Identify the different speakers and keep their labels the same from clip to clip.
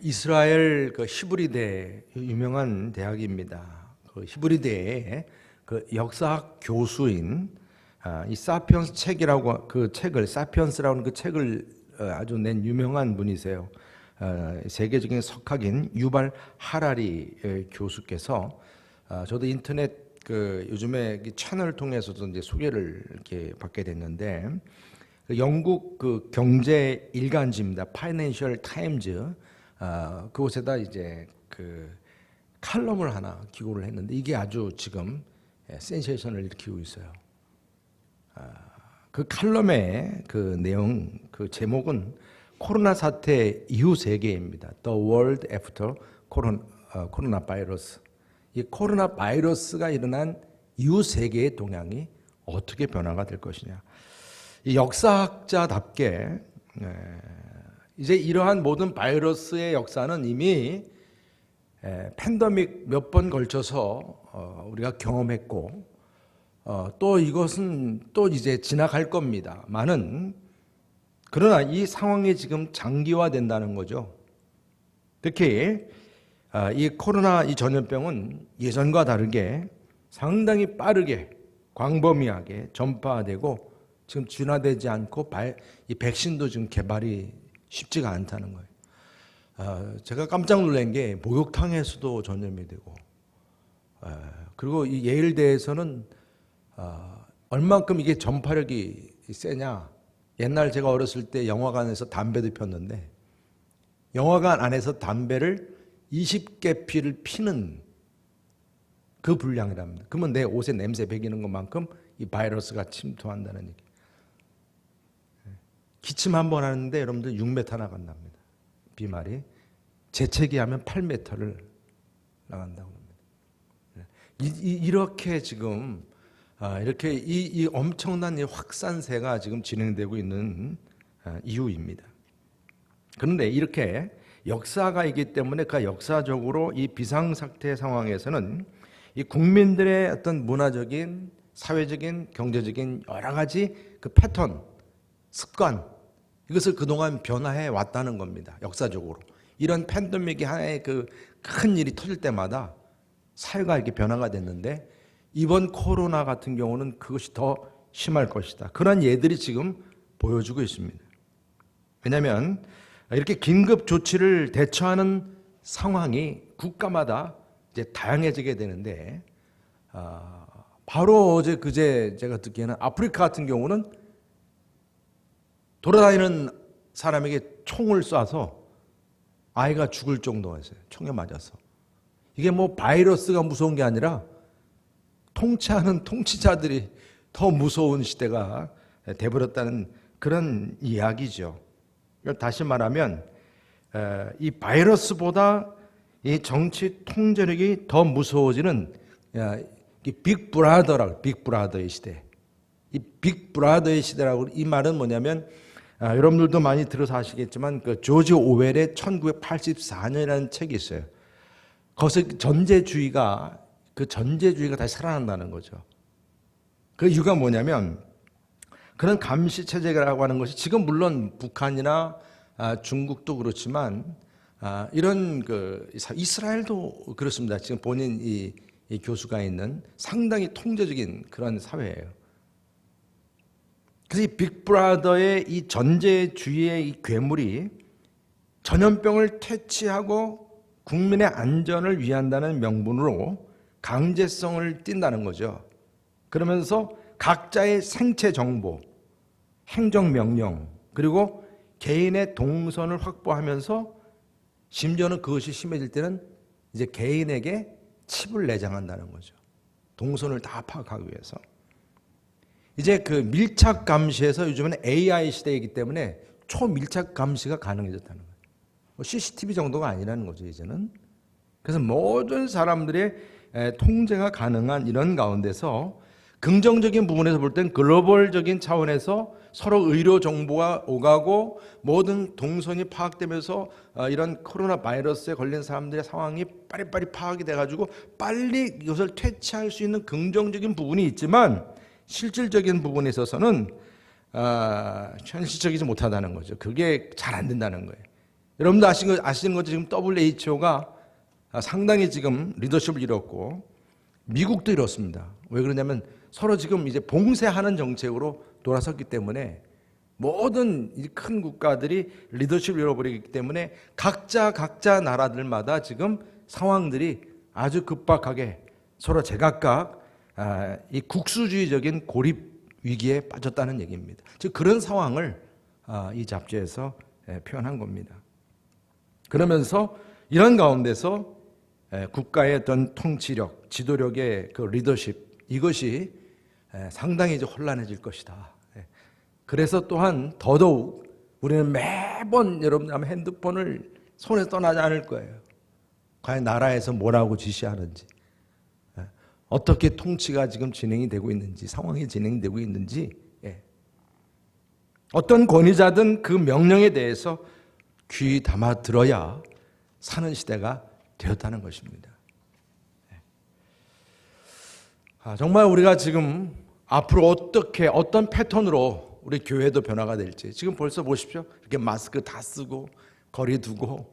Speaker 1: 이스라엘 그 히브리대 유명한 대학입니다. 그 히브리대의 그 역사학 교수인 이 사피언스 책이라고 그 책을 사피언스라는 그 책을 아주 낸 유명한 분이세요. 세계적인 석학인 유발 하라리 교수께서 저도 인터넷 그 요즘에 채널을 통해서도 이제 소개를 이렇게 받게 됐는데 그 영국 그 경제 일간지입니다. 파이낸셜 타임즈. 그곳에다 이제 그 칼럼을 하나 기고를 했는데 이게 아주 지금 센세이션을 일으키고 있어요. 그 칼럼의 그 내용, 그 제목은 코로나 사태 이후 세계입니다. The World After Coronavirus. 이 코로나 바이러스가 일어난 이후 세계의 동향이 어떻게 변화가 될 것이냐. 이 역사학자답게 이제 이러한 모든 바이러스의 역사는 이미 팬데믹 몇 번 걸쳐서 우리가 경험했고 또 이것은 또 이제 지나갈 겁니다. 그러나 이 상황이 지금 장기화된다는 거죠. 특히 이 코로나 이 전염병은 예전과 다르게 상당히 빠르게 광범위하게 전파되고 지금 진화되지 않고 이 백신도 지금 개발이 쉽지가 않다는 거예요. 제가 깜짝 놀란 게 목욕탕에서도 전염이 되고 그리고 이 예일대에서는 얼만큼 이게 전파력이 세냐. 옛날 제가 어렸을 때 영화관에서 담배도 폈는데 영화관 안에서 담배를 20개 피를 피는 그 분량이랍니다. 그러면 내 옷에 냄새 배기는 것만큼 이 바이러스가 침투한다는 얘기. 기침 한 번 하는데 여러분들 6m 나간답니다. 비말이. 재채기 하면 8m를 나간다고 합니다. 이렇게 지금 이렇게 이 엄청난 이 확산세가 지금 진행되고 있는 이유입니다. 그런데 이렇게 역사가 있기 때문에 그 역사적으로 이 비상사태 상황에서는 이 국민들의 어떤 문화적인, 사회적인, 경제적인 여러 가지 그 패턴, 습관, 이것을 그동안 변화해 왔다는 겁니다. 역사적으로. 이런 팬데믹이 하나의 그 큰 일이 터질 때마다 사회가 이렇게 변화가 됐는데 이번 코로나 같은 경우는 그것이 더 심할 것이다. 그런 예들이 지금 보여주고 있습니다. 왜냐하면 이렇게 긴급 조치를 대처하는 상황이 국가마다 이제 다양해지게 되는데 바로 어제 그제 제가 듣기에는 아프리카 같은 경우는 돌아다니는 사람에게 총을 쏴서 아이가 죽을 정도였어요. 총에 맞아서. 이게 뭐 바이러스가 무서운 게 아니라 통치하는 통치자들이 더 무서운 시대가 돼버렸다는 그런 이야기죠. 다시 말하면 이 바이러스보다 이 정치 통제력이 더 무서워지는 이 빅브라더의 시대. 이 빅브라더의 시대라고 이 말은 뭐냐면 여러분들도 많이 들어서 아시겠지만 그 조지 오웰의 1984년이라는 책이 있어요. 거기서 전제주의가 다시 살아난다는 거죠. 그 이유가 뭐냐면 그런 감시 체제라고 하는 것이 지금 물론 북한이나 중국도 그렇지만 이런 그 이스라엘도 그렇습니다. 지금 본인 이 교수가 있는 상당히 통제적인 그런 사회예요. 그래서 이 빅브라더의 이 전제주의의 이 괴물이 전염병을 퇴치하고 국민의 안전을 위한다는 명분으로 강제성을 띈다는 거죠. 그러면서 각자의 생체 정보, 행정명령, 그리고 개인의 동선을 확보하면서 심지어는 그것이 심해질 때는 이제 개인에게 칩을 내장한다는 거죠. 동선을 다 파악하기 위해서. 이제 그 밀착 감시에서 요즘에는 AI 시대이기 때문에 초밀착 감시가 가능해졌다는 거예요. CCTV 정도가 아니라는 거죠, 이제는. 그래서 모든 사람들의 통제가 가능한 이런 가운데서 긍정적인 부분에서 볼 땐 글로벌적인 차원에서 서로 의료 정보가 오가고 모든 동선이 파악되면서 이런 코로나 바이러스에 걸린 사람들의 상황이 빠리빠리 파악이 돼가지고 빨리 이것을 퇴치할 수 있는 긍정적인 부분이 있지만 실질적인 부분에 있어서는 현실적이지 못하다는 거죠. 그게 잘 안 된다는 거예요. 여러분도 아시는 것처럼 지금 WHO가 상당히 지금 리더십을 잃었고 미국도 잃었습니다. 왜 그러냐면 서로 지금 이제 봉쇄하는 정책으로 돌아섰기 때문에 모든 큰 국가들이 리더십을 잃어버리기 때문에 각자 나라들마다 지금 상황들이 아주 급박하게 서로 제각각 이 국수주의적인 고립 위기에 빠졌다는 얘기입니다. 즉 그런 상황을 이 잡지에서 표현한 겁니다. 그러면서 이런 가운데서 국가의 어떤 통치력, 지도력의 그 리더십 이것이 상당히 이제 혼란해질 것이다. 그래서 또한 더더욱 우리는 매번 여러분 아마 핸드폰을 손에 떠나지 않을 거예요. 과연 나라에서 뭐라고 지시하는지, 어떻게 통치가 지금 진행이 되고 있는지, 상황이 진행되고 있는지, 어떤 권위자든 그 명령에 대해서 귀 담아 들어야 사는 시대가 되었다는 것입니다. 정말 우리가 지금 앞으로 어떤 패턴으로 우리 교회도 변화가 될지 지금 벌써 보십시오. 이렇게 마스크 다 쓰고 거리 두고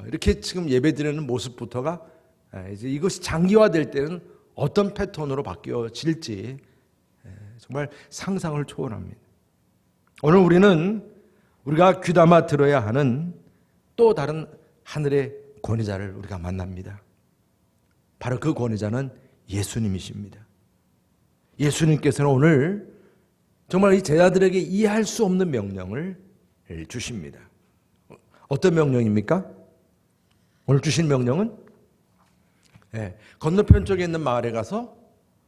Speaker 1: 이렇게 지금 예배드리는 모습부터가 이제 이것이 장기화될 때는 어떤 패턴으로 바뀌어질지 정말 상상을 초월합니다. 오늘 우리가 귀담아 들어야 하는 또 다른 하늘의 권위자를 우리가 만납니다. 바로 그 권위자는 예수님이십니다. 예수님께서는 오늘 정말 이 제자들에게 이해할 수 없는 명령을 주십니다. 어떤 명령입니까? 오늘 주신 명령은 건너편 쪽에 있는 마을에 가서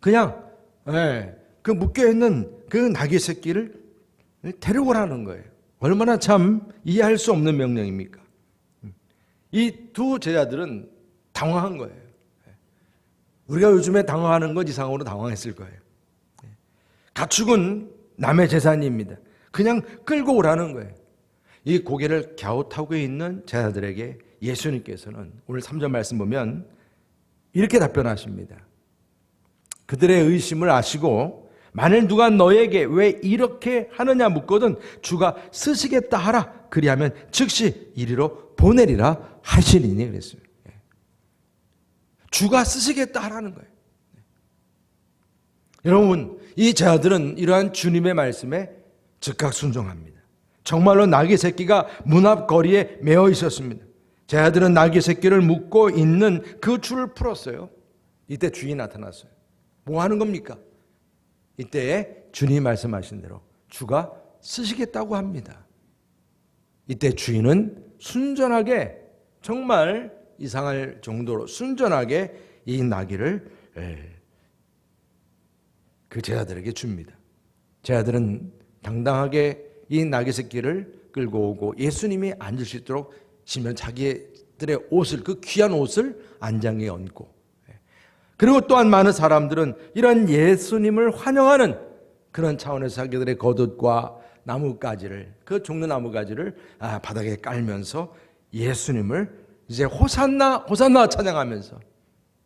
Speaker 1: 그냥 그 묶여있는 그 나귀 새끼를 데려오라는 거예요. 얼마나 참 이해할 수 없는 명령입니까? 이 두 제자들은 당황한 거예요. 우리가 요즘에 당황하는 것 이상으로 당황했을 거예요. 가축은 남의 재산입니다. 그냥 끌고 오라는 거예요. 이 고개를 갸웃하고 있는 제자들에게 예수님께서는 오늘 3절 말씀 보면 이렇게 답변하십니다. 그들의 의심을 아시고 만일 누가 너에게 왜 이렇게 하느냐 묻거든 주가 쓰시겠다 하라. 그리하면 즉시 이리로 보내리라 하시리니 그랬어요. 주가 쓰시겠다 하라는 거예요. 여러분, 이 제자들은 이러한 주님의 말씀에 즉각 순종합니다. 정말로 나귀 새끼가 문 앞 거리에 매어 있었습니다. 제자들은 나귀 새끼를 묶고 있는 그 줄을 풀었어요. 이때 주인이 나타났어요. 뭐 하는 겁니까? 이때 주님이 말씀하신 대로 주가 쓰시겠다고 합니다. 이때 주인은 순전하게 정말 이상할 정도로 순전하게 이 나귀를 그 제자들에게 줍니다. 제자들은 당당하게 이 나귀 새끼를 끌고 오고 예수님이 앉을 수 있도록 시면 자기들의 옷을 그 귀한 옷을 안장에 얹고 그리고 또한 많은 사람들은 이런 예수님을 환영하는 그런 차원에서 자기들의 겉옷과 나뭇가지를 그 종려 나뭇가지를 바닥에 깔면서 예수님을 이제 호산나 호산나 찬양하면서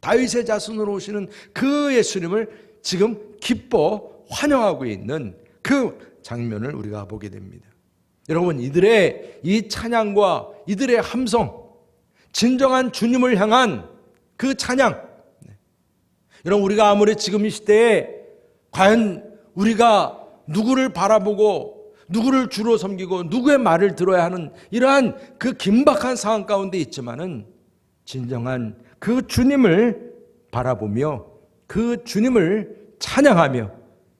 Speaker 1: 다윗의 자손으로 오시는 그 예수님을 지금 기뻐 환영하고 있는 그 장면을 우리가 보게 됩니다. 여러분, 이들의 이 찬양과 이들의 함성, 진정한 주님을 향한 그 찬양, 여러분 우리가 아무리 지금 이 시대에 과연 우리가 누구를 바라보고 누구를 주로 섬기고 누구의 말을 들어야 하는 이러한 그 긴박한 상황 가운데 있지만은 진정한 그 주님을 바라보며 그 주님을 찬양하며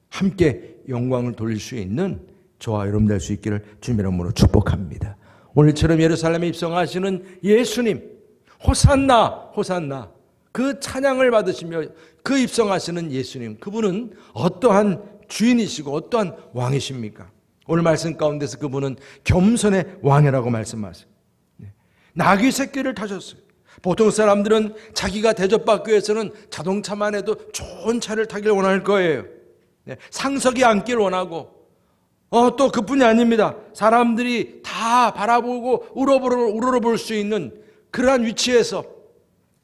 Speaker 1: 함께 영광을 돌릴 수 있는 저와 여러분 될 수 있기를 주님의 이름으로 축복합니다. 오늘처럼 예루살렘에 입성하시는 예수님, 호산나 호산나 그 찬양을 받으시며 그 입성하시는 예수님, 그분은 어떠한 주인이시고 어떠한 왕이십니까? 오늘 말씀 가운데서 그분은 겸손의 왕이라고 말씀하세요. 나귀 새끼를 타셨어요. 보통 사람들은 자기가 대접받기 위해서는 자동차만 해도 좋은 차를 타길 원할 거예요. 상석에 앉길 원하고 또 그뿐이 아닙니다. 사람들이 다 바라보고 우러러볼 수 있는 그러한 위치에서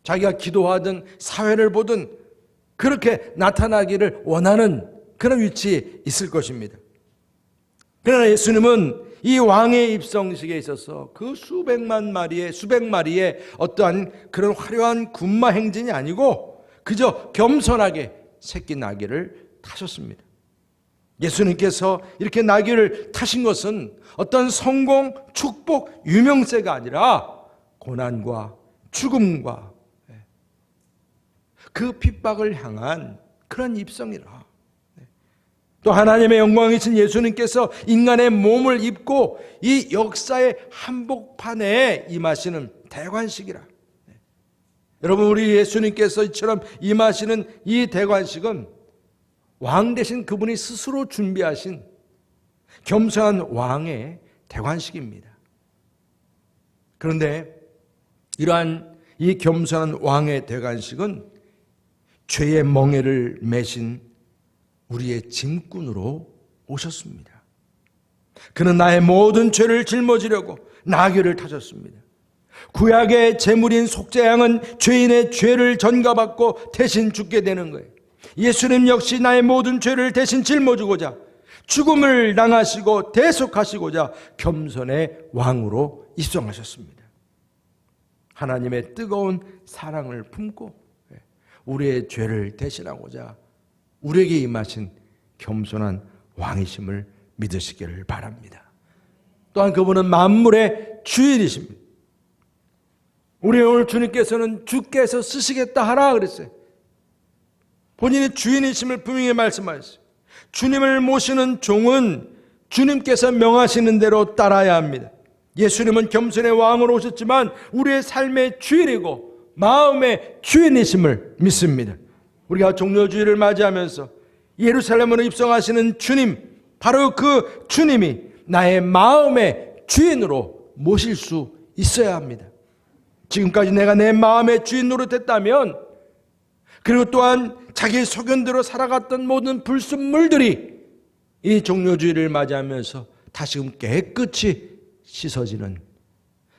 Speaker 1: 자기가 기도하든 사회를 보든 그렇게 나타나기를 원하는 그런 위치에 있을 것입니다. 그러나 예수님은 이 왕의 입성식에 있어서 그 수백 마리의 어떠한 그런 화려한 군마 행진이 아니고 그저 겸손하게 새끼 나귀를 타셨습니다. 예수님께서 이렇게 나귀를 타신 것은 어떤 성공, 축복, 유명세가 아니라 고난과 죽음과 그 핍박을 향한 그런 입성이라. 또 하나님의 영광이신 예수님께서 인간의 몸을 입고 이 역사의 한복판에 임하시는 대관식이라. 여러분, 우리 예수님께서 이처럼 임하시는 이 대관식은 왕 대신 그분이 스스로 준비하신 겸손한 왕의 대관식입니다. 그런데 이러한 이 겸손한 왕의 대관식은 죄의 멍에를 매신 우리의 짐꾼으로 오셨습니다. 그는 나의 모든 죄를 짊어지려고 나귀를 타셨습니다. 구약의 제물인 속죄양은 죄인의 죄를 전가받고 대신 죽게 되는 거예요. 예수님 역시 나의 모든 죄를 대신 짊어지고자 죽음을 당하시고 대속하시고자 겸손의 왕으로 입성하셨습니다. 하나님의 뜨거운 사랑을 품고 우리의 죄를 대신하고자 우리에게 임하신 겸손한 왕이심을 믿으시기를 바랍니다. 또한 그분은 만물의 주인이십니다. 우리 오늘 주님께서는 주께서 쓰시겠다 하라 그랬어요. 본인의 주인이심을 분명히 말씀하셨어요. 주님을 모시는 종은 주님께서 명하시는 대로 따라야 합니다. 예수님은 겸손의 왕으로 오셨지만 우리의 삶의 주인이고 마음의 주인이심을 믿습니다. 우리가 종려주일을 맞이하면서 예루살렘으로 입성하시는 주님, 바로 그 주님이 나의 마음의 주인으로 모실 수 있어야 합니다. 지금까지 내가 내 마음의 주인 노릇했다면, 그리고 또한 자기 소견대로 살아갔던 모든 불순물들이 이 종려주일을 맞이하면서 다시금 깨끗이 씻어지는,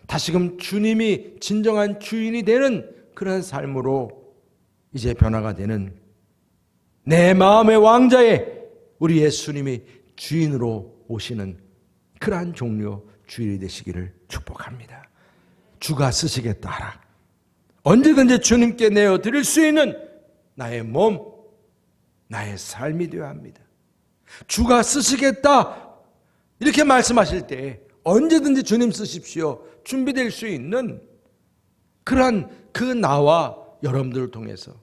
Speaker 1: 다시금 주님이 진정한 주인이 되는 그런 삶으로 이제 변화가 되는, 내 마음의 왕자에 우리 예수님이 주인으로 오시는 그러한 종료 주일이 되시기를 축복합니다. 주가 쓰시겠다 하라. 언제든지 주님께 내어드릴 수 있는 나의 몸, 나의 삶이 되어야 합니다. 주가 쓰시겠다 이렇게 말씀하실 때 언제든지 주님 쓰십시오 준비될 수 있는 그러한 그 나와 여러분들을 통해서,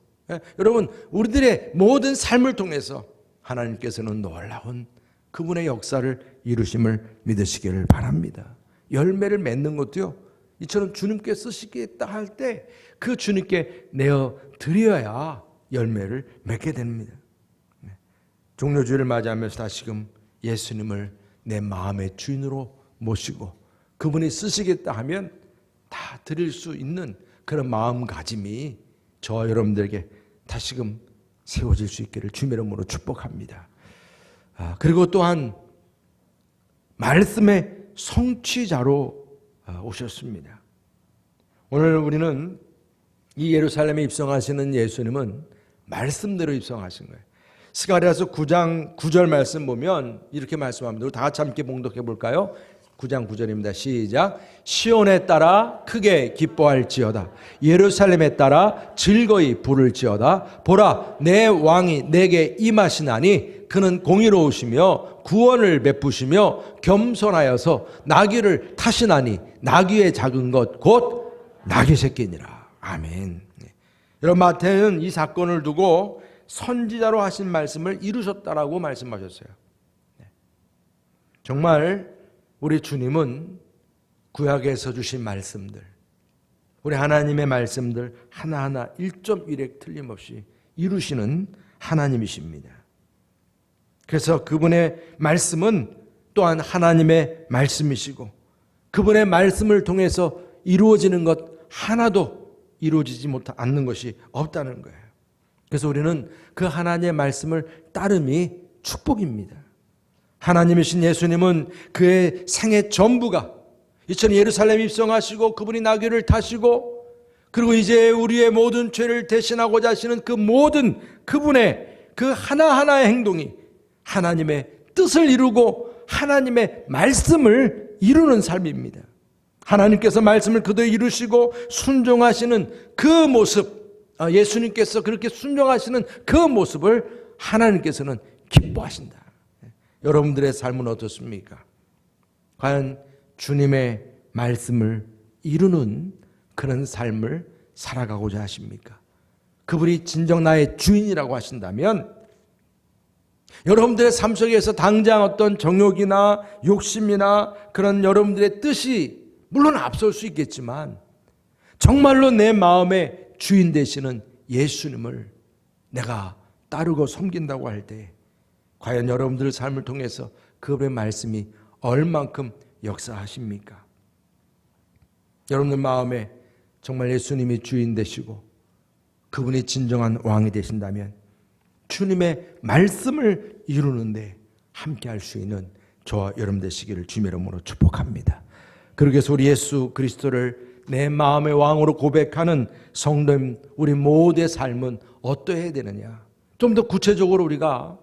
Speaker 1: 여러분 우리들의 모든 삶을 통해서 하나님께서는 놀라운 그분의 역사를 이루심을 믿으시기를 바랍니다. 열매를 맺는 것도요, 이처럼 주님께 쓰시겠다 할 때 그 주님께 내어 드려야 열매를 맺게 됩니다. 종료주일을 맞이하면서 다시금 예수님을 내 마음의 주인으로 모시고 그분이 쓰시겠다 하면 다 드릴 수 있는 그런 마음가짐이 저와 여러분들에게 다시금 세워질 수 있기를 주님의 이름으로 축복합니다. 그리고 또한 말씀의 성취자로 오셨습니다. 오늘 우리는 이 예루살렘에 입성하시는 예수님은 말씀대로 입성하신 거예요. 스가랴서 9장 9절 말씀 보면 이렇게 말씀합니다. 우리 다 같이 함께 봉독해 볼까요? 9장 9절입니다. 시작. 시온에 따라 크게 기뻐할지어다. 예루살렘에 따라 즐거이 부를지어다. 보라, 내 왕이 내게 임하시나니 그는 공의로우시며 구원을 베푸시며 겸손하여서 나귀를 타시나니 나귀의 작은 것 곧 나귀 새끼니라. 아멘. 여러분, 마태는 이 사건을 두고 선지자로 하신 말씀을 이루셨다라고 말씀하셨어요. 정말 우리 주님은 구약에서 주신 말씀들, 우리 하나님의 말씀들 하나하나 1.1획 틀림없이 이루시는 하나님이십니다. 그래서 그분의 말씀은 또한 하나님의 말씀이시고 그분의 말씀을 통해서 이루어지는 것 하나도 이루어지지 않는 것이 없다는 거예요. 그래서 우리는 그 하나님의 말씀을 따름이 축복입니다. 하나님이신 예수님은 그의 생애 전부가 이처럼 예루살렘 입성하시고 그분이 나귀를 타시고 그리고 이제 우리의 모든 죄를 대신하고자 하시는 그 모든 그분의 그 하나하나의 행동이 하나님의 뜻을 이루고 하나님의 말씀을 이루는 삶입니다. 하나님께서 말씀을 그대로 이루시고 순종하시는 그 모습, 예수님께서 그렇게 순종하시는 그 모습을 하나님께서는 기뻐하신다. 여러분들의 삶은 어떻습니까? 과연 주님의 말씀을 이루는 그런 삶을 살아가고자 하십니까? 그분이 진정 나의 주인이라고 하신다면 여러분들의 삶 속에서 당장 어떤 정욕이나 욕심이나 그런 여러분들의 뜻이 물론 앞설 수 있겠지만 정말로 내 마음의 주인 되시는 예수님을 내가 따르고 섬긴다고 할 때 과연 여러분들의 삶을 통해서 그분의 말씀이 얼만큼 역사하십니까? 여러분들 마음에 정말 예수님이 주인 되시고 그분이 진정한 왕이 되신다면 주님의 말씀을 이루는데 함께 할 수 있는 저와 여러분 되시기를 주님의 이름으로 축복합니다. 그러기 위해서 우리 예수 그리스도를 내 마음의 왕으로 고백하는 성도님 우리 모두의 삶은 어떠해야 되느냐? 좀 더 구체적으로 우리가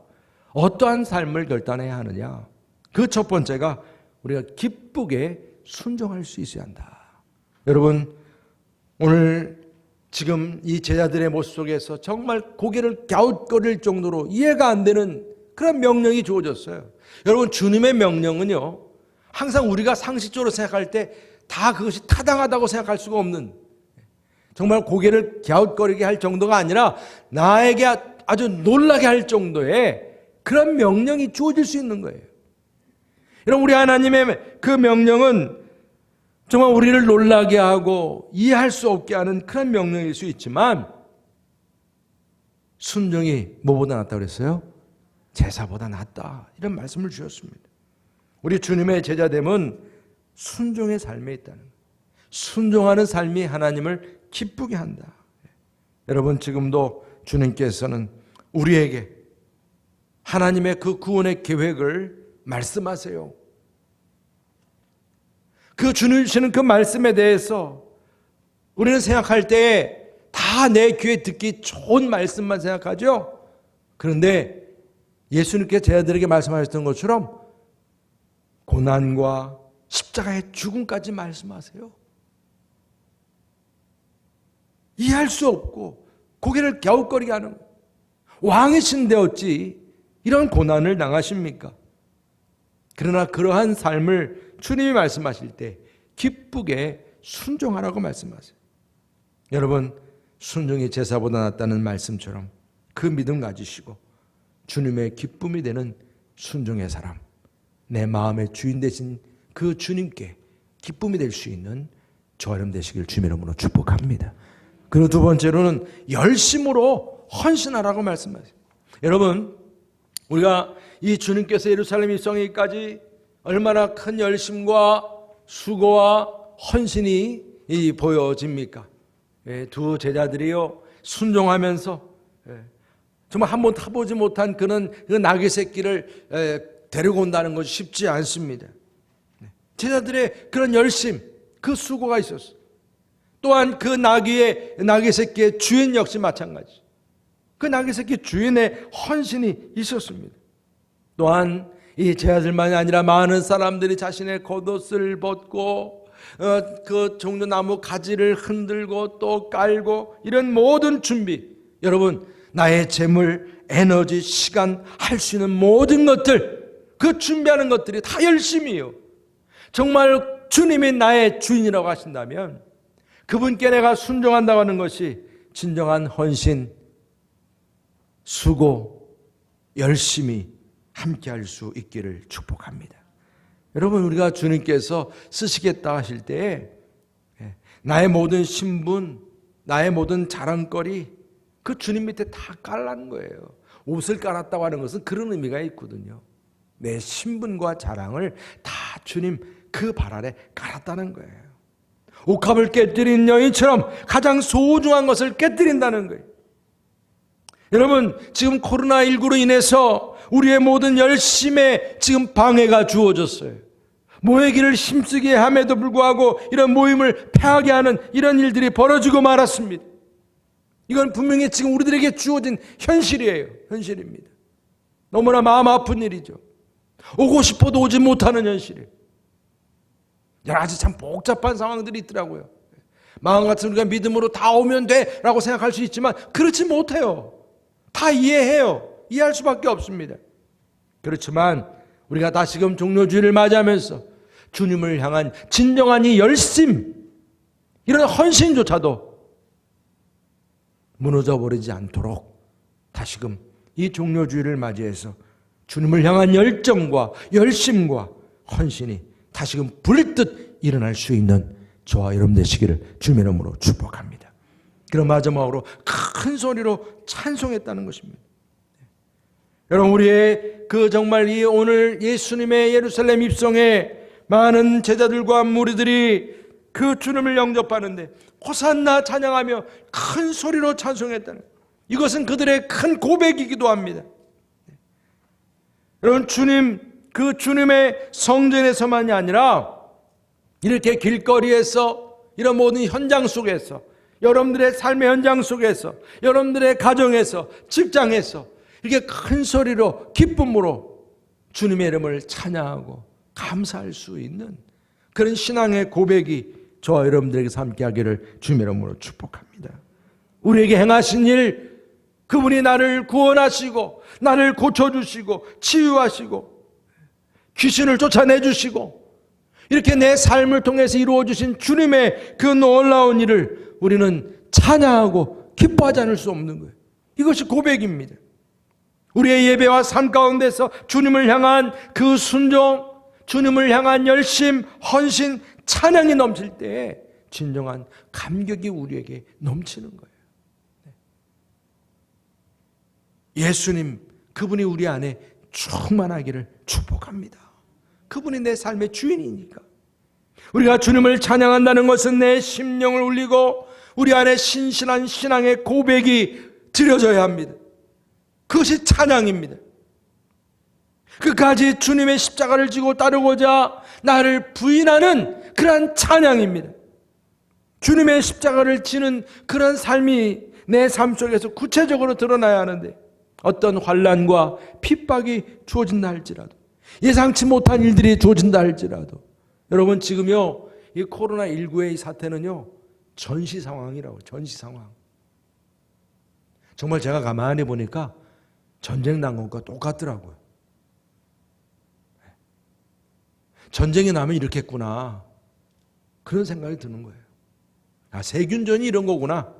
Speaker 1: 어떠한 삶을 결단해야 하느냐? 그 첫 번째가 우리가 기쁘게 순종할 수 있어야 한다. 여러분 오늘 지금 이 제자들의 모습 속에서 정말 고개를 갸웃거릴 정도로 이해가 안 되는 그런 명령이 주어졌어요. 여러분 주님의 명령은요 항상 우리가 상식적으로 생각할 때 다 그것이 타당하다고 생각할 수가 없는 정말 고개를 갸웃거리게 할 정도가 아니라 나에게 아주 놀라게 할 정도의 그런 명령이 주어질 수 있는 거예요. 여러분 우리 하나님의 그 명령은 정말 우리를 놀라게 하고 이해할 수 없게 하는 그런 명령일 수 있지만 순종이 뭐보다 낫다고 그랬어요? 제사보다 낫다 이런 말씀을 주셨습니다. 우리 주님의 제자됨은 순종의 삶에 있다는 거예요. 순종하는 삶이 하나님을 기쁘게 한다. 여러분 지금도 주님께서는 우리에게 하나님의 그 구원의 계획을 말씀하세요. 그 주님 주시는 그 말씀에 대해서 우리는 생각할 때 다 내 귀에 듣기 좋은 말씀만 생각하죠. 그런데 예수님께서 제자들에게 말씀하셨던 것처럼 고난과 십자가의 죽음까지 말씀하세요. 이해할 수 없고 고개를 갸웃거리게 하는 왕이신데 어찌 이런 고난을 당하십니까? 그러나 그러한 삶을 주님이 말씀하실 때 기쁘게 순종하라고 말씀하세요. 여러분 순종이 제사보다 낫다는 말씀처럼 그 믿음 가지시고 주님의 기쁨이 되는 순종의 사람, 내 마음의 주인 되신 그 주님께 기쁨이 될 수 있는 저와 여러분 되시길 주님의 이름으로 축복합니다. 그리고 두 번째로는 열심으로 헌신하라고 말씀하세요. 여러분 우리가 이 주님께서 예루살렘 입성하기까지 얼마나 큰 열심과 수고와 헌신이 보여집니까? 두 제자들이요 순종하면서 정말 한번 타보지 못한 그런 그 나귀 새끼를 데리고 온다는 것이 쉽지 않습니다. 제자들의 그런 열심, 그 수고가 있었어요. 또한 그 나귀 새끼의 주인 역시 마찬가지. 그 나귀 새끼 주인의 헌신이 있었습니다. 또한 이 제자들만이 아니라 많은 사람들이 자신의 겉옷을 벗고 그 종려나무 가지를 흔들고 또 깔고 이런 모든 준비, 여러분 나의 재물, 에너지, 시간 할 수 있는 모든 것들, 그 준비하는 것들이 다 열심이에요. 정말 주님이 나의 주인이라고 하신다면 그분께 내가 순종한다고 하는 것이 진정한 헌신, 수고, 열심히 함께할 수 있기를 축복합니다. 여러분 우리가 주님께서 쓰시겠다 하실 때에 나의 모든 신분, 나의 모든 자랑거리 그 주님 밑에 다 깔라는 거예요. 옷을 깔았다고 하는 것은 그런 의미가 있거든요. 내 신분과 자랑을 다 주님 그 발 아래 깔았다는 거예요. 옥합을 깨뜨린 여인처럼 가장 소중한 것을 깨뜨린다는 거예요. 여러분 지금 코로나19로 인해서 우리의 모든 열심에 지금 방해가 주어졌어요. 모이기를 힘쓰게 함에도 불구하고 이런 모임을 폐하게 하는 이런 일들이 벌어지고 말았습니다. 이건 분명히 지금 우리들에게 주어진 현실이에요. 현실입니다. 너무나 마음 아픈 일이죠. 오고 싶어도 오지 못하는 현실이에요. 여러 가지 참 복잡한 상황들이 있더라고요. 마음 같으면 우리가 믿음으로 다 오면 돼 라고 생각할 수 있지만 그렇지 못해요. 다 이해해요. 이해할 수밖에 없습니다. 그렇지만 우리가 다시금 종료주의를 맞이하면서 주님을 향한 진정한 이 열심, 이런 헌신조차도 무너져버리지 않도록 다시금 이 종료주의를 맞이해서 주님을 향한 열정과 열심과 헌신이 다시금 불듯 일어날 수 있는 저와 여러분 되시기를 주님의 이름으로 축복합니다. 그럼 마지막으로 큰 소리로 찬송했다는 것입니다. 여러분, 우리의 정말 이 오늘 예수님의 예루살렘 입성에 많은 제자들과 무리들이 그 주님을 영접하는데 호산나 찬양하며 큰 소리로 찬송했다는, 이것은 그들의 큰 고백이기도 합니다. 여러분, 주님의 성전에서만이 아니라 이렇게 길거리에서, 이런 모든 현장 속에서, 여러분들의 삶의 현장 속에서, 여러분들의 가정에서, 직장에서 이렇게 큰 소리로 기쁨으로 주님의 이름을 찬양하고 감사할 수 있는 그런 신앙의 고백이 저와 여러분들에게 함께 하기를 주님의 이름으로 축복합니다. 우리에게 행하신 일, 그분이 나를 구원하시고 나를 고쳐주시고 치유하시고 귀신을 쫓아내주시고 이렇게 내 삶을 통해서 이루어주신 주님의 그 놀라운 일을 우리는 찬양하고 기뻐하지 않을 수 없는 거예요. 이것이 고백입니다. 우리의 예배와 삶 가운데서 주님을 향한 그 순종, 주님을 향한 열심, 헌신, 찬양이 넘칠 때 진정한 감격이 우리에게 넘치는 거예요. 예수님, 그분이 우리 안에 충만하기를 축복합니다. 그분이 내 삶의 주인이니까. 우리가 주님을 찬양한다는 것은 내 심령을 울리고 우리 안에 신실한 신앙의 고백이 드려져야 합니다. 그것이 찬양입니다. 끝까지 주님의 십자가를 지고 따르고자 나를 부인하는 그러한 찬양입니다. 주님의 십자가를 지는 그런 삶이 내 삶 속에서 구체적으로 드러나야 하는데, 어떤 환난과 핍박이 주어진다 할지라도, 예상치 못한 일들이 주어진다 할지라도, 여러분, 지금요 이 코로나19의 이 사태는요 전시 상황이라고. 전시 상황. 정말 제가 가만히 보니까 전쟁 난 것과 똑같더라고요. 전쟁이 나면 이렇겠구나, 그런 생각이 드는 거예요. 아, 세균전이 이런 거구나.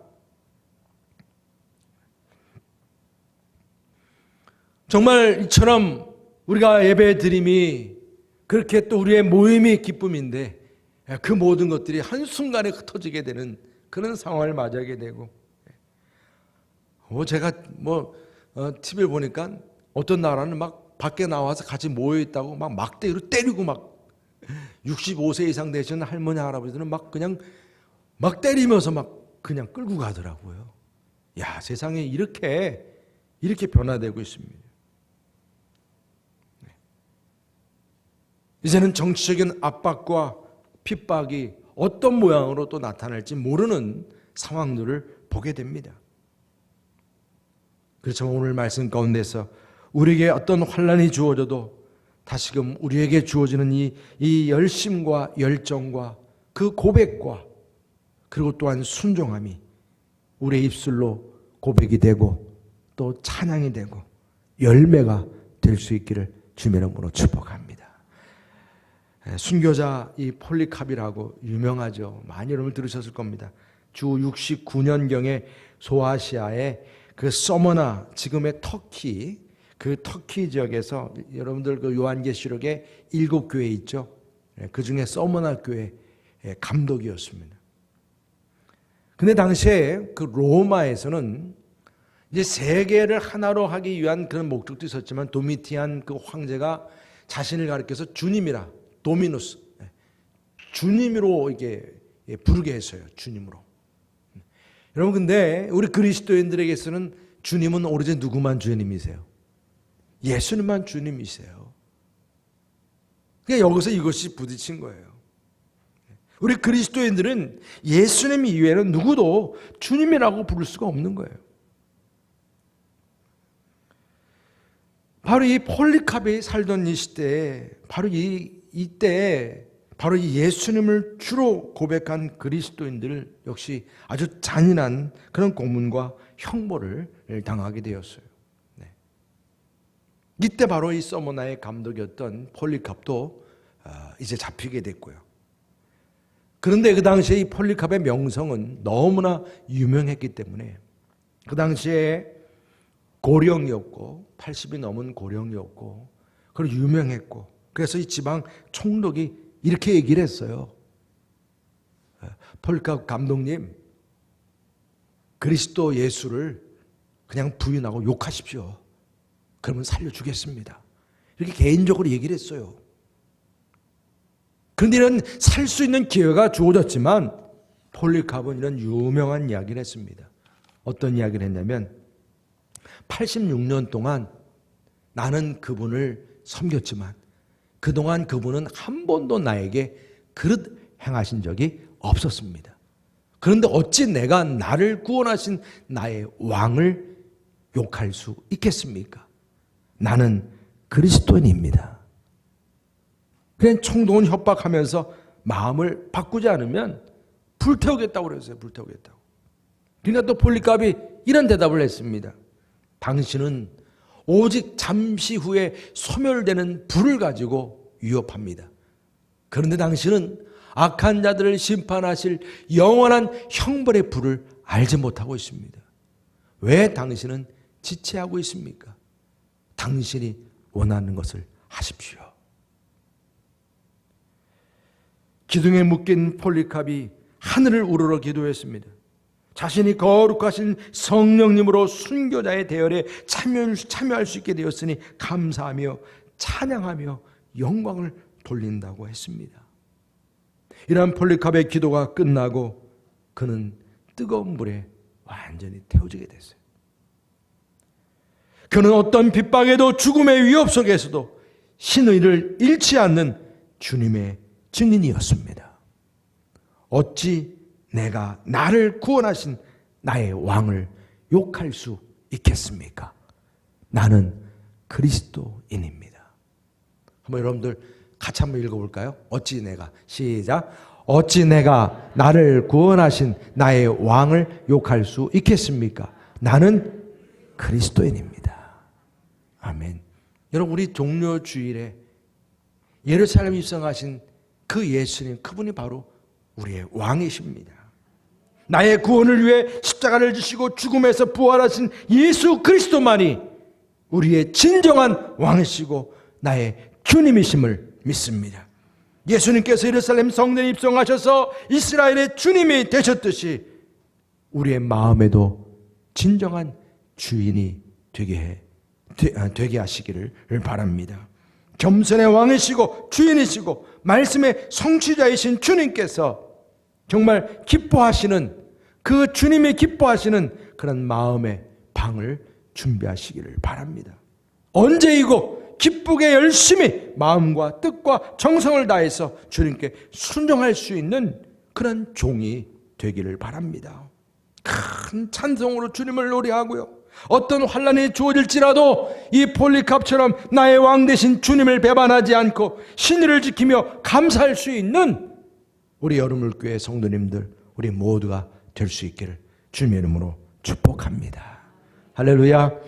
Speaker 1: 정말 이처럼 우리가 예배 드림이, 그렇게 또 우리의 모임이 기쁨인데 그 모든 것들이 한순간에 흩어지게 되는 그런 상황을 맞이하게 되고, 제가 TV를 보니까 어떤 나라는 막 밖에 나와서 같이 모여있다고 막 막대기로 때리고, 막 65세 이상 되시는 할머니 할아버지들은 막 그냥 막 때리면서 막 그냥 끌고 가더라고요. 야, 세상에 이렇게 변화되고 있습니다. 이제는 정치적인 압박과 핍박이 어떤 모양으로 또 나타날지 모르는 상황들을 보게 됩니다. 그렇지만 오늘 말씀 가운데서 우리에게 어떤 환난이 주어져도 다시금 우리에게 주어지는 이 열심과 열정과 그 고백과, 그리고 또한 순종함이 우리의 입술로 고백이 되고 또 찬양이 되고 열매가 될 수 있기를 주님의 이름으로 축복합니다. 순교자 이 폴리캅이라고 유명하죠. 많이 여러분 들으셨을 겁니다. 주 69년경에 소아시아의 그 서머나, 지금의 터키, 그 터키 지역에서 여러분들 그 요한계시록에 7교회 있죠. 그 중에 서머나 교회 감독이었습니다. 근데 당시에 그 로마에서는 이제 세계를 하나로 하기 위한 그런 목적도 있었지만, 도미티안 그 황제가 자신을 가리켜서 주님이라, 도미누스, 주님으로 이게 부르게 했어요. 주님으로. 여러분, 근데 우리 그리스도인들에게서는 주님은 오로지 누구만 주님이세요? 예수님만 주님이세요. 그러니까 여기서 이것이 부딪힌 거예요. 우리 그리스도인들은 예수님 이외에는 누구도 주님이라고 부를 수가 없는 거예요. 바로 이 폴리캅이 살던 이 시대에 바로 이때 바로 이 예수님을 주로 고백한 그리스도인들 역시 아주 잔인한 그런 고문과 형벌을 당하게 되었어요. 네. 이때 바로 이 서머나의 감독이었던 폴리캅도 이제 잡히게 됐고요. 그런데 그 당시에 이 폴리캅의 명성은 너무나 유명했기 때문에 그 당시에 고령이었고 80이 넘은 고령이었고 그리고 유명했고 그래서 이 지방 총독이 이렇게 얘기를 했어요. 폴리캅 감독님, 그리스도 예수를 그냥 부인하고 욕하십시오. 그러면 살려주겠습니다. 이렇게 개인적으로 얘기를 했어요. 그런데 이런 살 수 있는 기회가 주어졌지만 폴리캅은 이런 유명한 이야기를 했습니다. 어떤 이야기를 했냐면 86년 동안 나는 그분을 섬겼지만 그동안 그분은 한 번도 나에게 그릇 행하신 적이 없었습니다. 그런데 어찌 내가 나를 구원하신 나의 왕을 욕할 수 있겠습니까? 나는 그리스도인입니다. 그냥 총독은 협박하면서 마음을 바꾸지 않으면 불태우겠다고 그랬어요. 불태우겠다고. 그러니까 또 폴리캅이 이런 대답을 했습니다. 당신은 오직 잠시 후에 소멸되는 불을 가지고 위협합니다. 그런데 당신은 악한 자들을 심판하실 영원한 형벌의 불을 알지 못하고 있습니다. 왜 당신은 지체하고 있습니까? 당신이 원하는 것을 하십시오. 기둥에 묶인 폴리캅이 하늘을 우러러 기도했습니다. 자신이 거룩하신 성령님으로 순교자의 대열에 참여할 수 있게 되었으니 감사하며 찬양하며 영광을 돌린다고 했습니다. 이러한 폴리캅의 기도가 끝나고 그는 뜨거운 불에 완전히 태워지게 됐어요. 그는 어떤 핍박에도 죽음의 위협 속에서도 신의를 잃지 않는 주님의 증인이었습니다. 어찌 내가 나를 구원하신 나의 왕을 욕할 수 있겠습니까? 나는 그리스도인입니다. 한번 여러분들 같이 한번 읽어볼까요? 어찌 내가, 시작. 어찌 내가 나를 구원하신 나의 왕을 욕할 수 있겠습니까? 나는 그리스도인입니다. 아멘. 여러분, 우리 종료 주일에 예루살렘 입성하신 그 예수님, 그분이 바로 우리의 왕이십니다. 나의 구원을 위해 십자가를 지시고 죽음에서 부활하신 예수 그리스도만이 우리의 진정한 왕이시고 나의 주님이심을 믿습니다. 예수님께서 예루살렘 성전에 입성하셔서 이스라엘의 주님이 되셨듯이 우리의 마음에도 진정한 주인이 되게 하시기를 바랍니다. 겸손의 왕이시고 주인이시고 말씀의 성취자이신 주님께서 정말 기뻐하시는 그 주님이 기뻐하시는 그런 마음의 방을 준비하시기를 바랍니다. 언제이고 기쁘게 열심히 마음과 뜻과 정성을 다해서 주님께 순종할 수 있는 그런 종이 되기를 바랍니다. 큰 찬송으로 주님을 노래하고요. 어떤 환난이 주어질지라도 이 폴리캅처럼 나의 왕 되신 주님을 배반하지 않고 신의를 지키며 감사할 수 있는 우리 여름물교회 성도님들 우리 모두가 될 수 있기를 주님의 이름으로 축복합니다. 할렐루야.